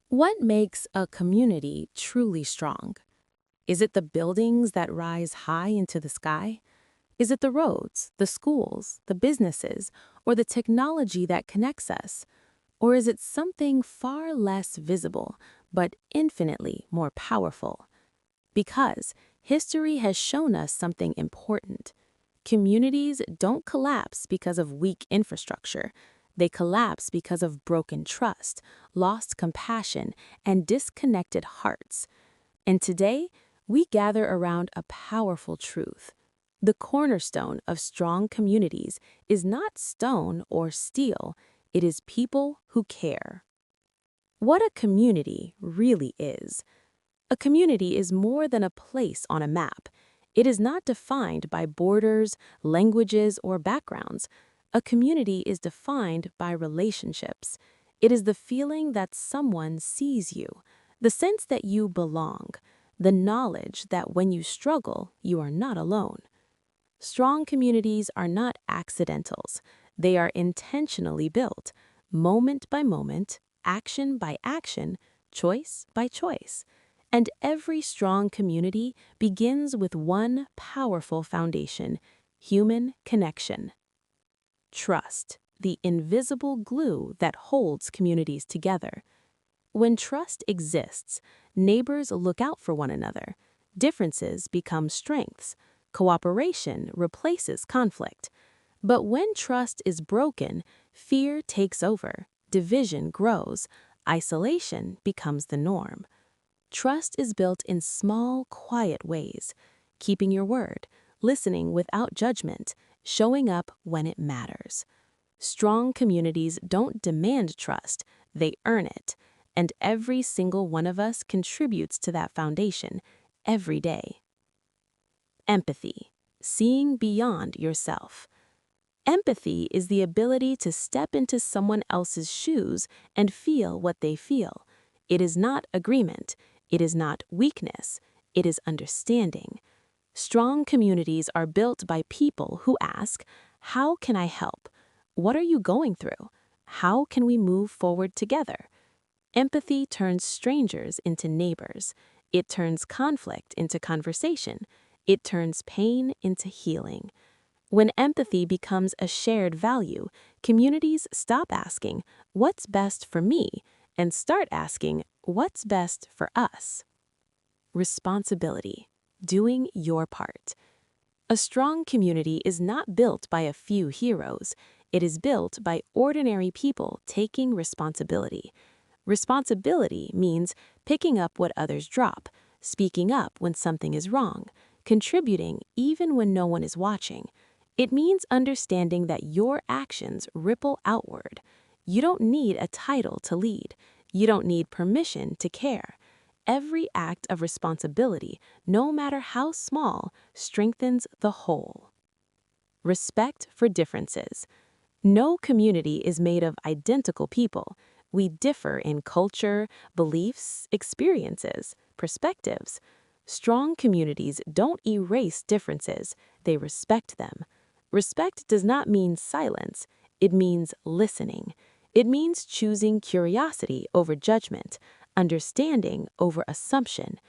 What makes a community truly strong? Is it the buildings that rise high into the sky? Is it the roads, the schools, the businesses, or the technology that connects us? Or is it something far less visible, but infinitely more powerful? Because history has shown us something important. Communities don't collapse because of weak infrastructure. They collapse because of broken trust, lost compassion, and disconnected hearts. And today, we gather around a powerful truth. The cornerstone of strong communities is not stone or steel, it is people who care. What a community really is. A community is more than a place on a map. It is not defined by borders, languages, or backgrounds. A community is defined by relationships. It is the feeling that someone sees you, the sense that you belong, the knowledge that when you struggle, you are not alone. Strong communities are not accidentals. They are intentionally built, moment by moment, action by action, choice by choice. And every strong community begins with one powerful foundation: human connection. Trust, the invisible glue that holds communities together. When trust exists, neighbors look out for one another. Differences become strengths. Cooperation replaces conflict. But when trust is broken, fear takes over, division grows, isolation becomes the norm. Trust is built in small, quiet ways: keeping your word, listening without judgment, showing up when it matters. Strong communities don't demand trust, they earn it. And every single one of us contributes to that foundation every day. Empathy, seeing beyond yourself. Empathy is the ability to step into someone else's shoes and feel what they feel. It is not agreement. It is not weakness. It is understanding. Strong communities are built by people who ask, "How can I help? What are you going through? How can we move forward together?" Empathy turns strangers into neighbors. It turns conflict into conversation. It turns pain into healing. When empathy becomes a shared value, communities stop asking, "What's best for me?" and start asking, "What's best for us?" Responsibility, doing your part. A strong community is not built by a few heroes. It is built by ordinary people taking responsibility. Responsibility means picking up what others drop, speaking up when something is wrong, contributing even when no one is watching. It means understanding that your actions ripple outward. You don't need a title to lead. You don't need permission to care. Every act of responsibility, no matter how small, strengthens the whole. Respect for differences. No community is made of identical people. We differ in culture, beliefs, experiences, perspectives. Strong communities don't erase differences, they respect them. Respect does not mean silence, it means listening. It means choosing curiosity over judgment, understanding over assumption.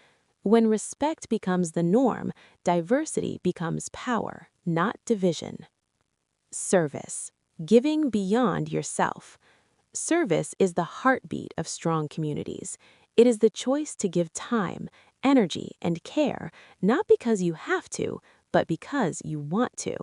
When respect becomes the norm, diversity becomes power, not division. Service, giving beyond yourself. Service is the heartbeat of strong communities. It is the choice to give time, energy, and care, not because you have to, but because you want to.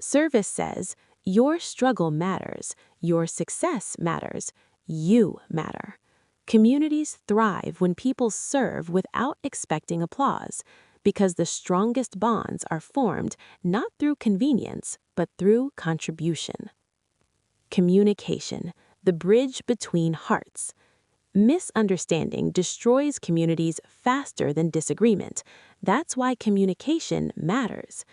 Service says, your struggle matters, your success matters, you matter. Communities thrive when people serve without expecting applause, because the strongest bonds are formed not through convenience, but through contribution. Communication, the bridge between hearts. Misunderstanding destroys communities faster than disagreement. That's why communication matters.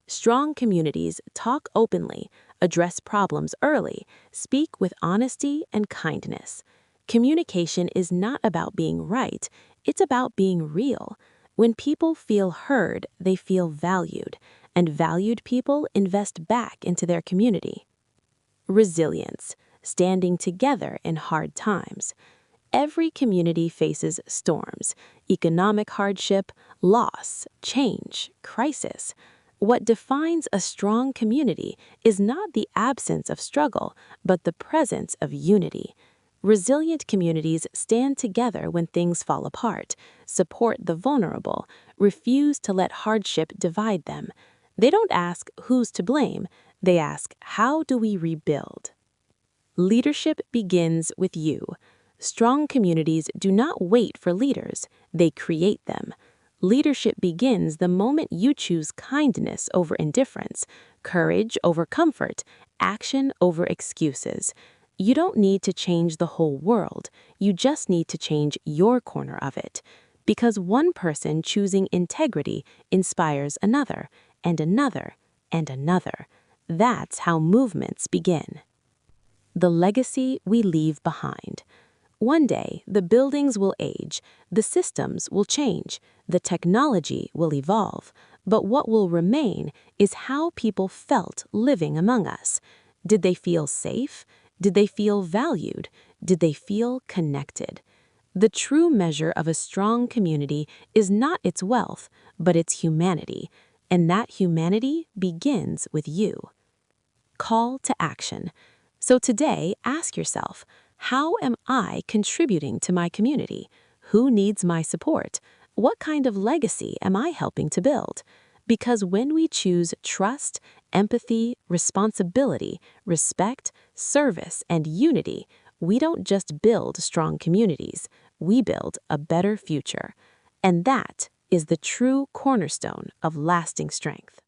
Strong communities talk openly, address problems early, speak with honesty and kindness. Communication is not about being right, it's about being real. When people feel heard, they feel valued, and valued people invest back into their community. Resilience, standing together in hard times. Every community faces storms, economic hardship, loss, change, crisis. What defines a strong community is not the absence of struggle, but the presence of unity. Resilient communities stand together when things fall apart, support the vulnerable, refuse to let hardship divide them. They don't ask who's to blame, they ask how do we rebuild? Leadership begins with you. Strong communities do not wait for leaders, they create them. Leadership begins the moment you choose kindness over indifference, courage over comfort, action over excuses. You don't need to change the whole world, you just need to change your corner of it. Because one person choosing integrity inspires another, and another, and another. That's how movements begin. The legacy we leave behind. One day, the buildings will age, the systems will change, the technology will evolve, but what will remain is how people felt living among us. Did they feel safe? Did they feel valued? Did they feel connected? The true measure of a strong community is not its wealth, but its humanity, and that humanity begins with you. Call to action. So today, ask yourself, how am I contributing to my community? Who needs my support? What kind of legacy am I helping to build? Because when we choose trust, empathy, responsibility, respect, service, and unity, we don't just build strong communities, we build a better future. And that is the true cornerstone of lasting strength.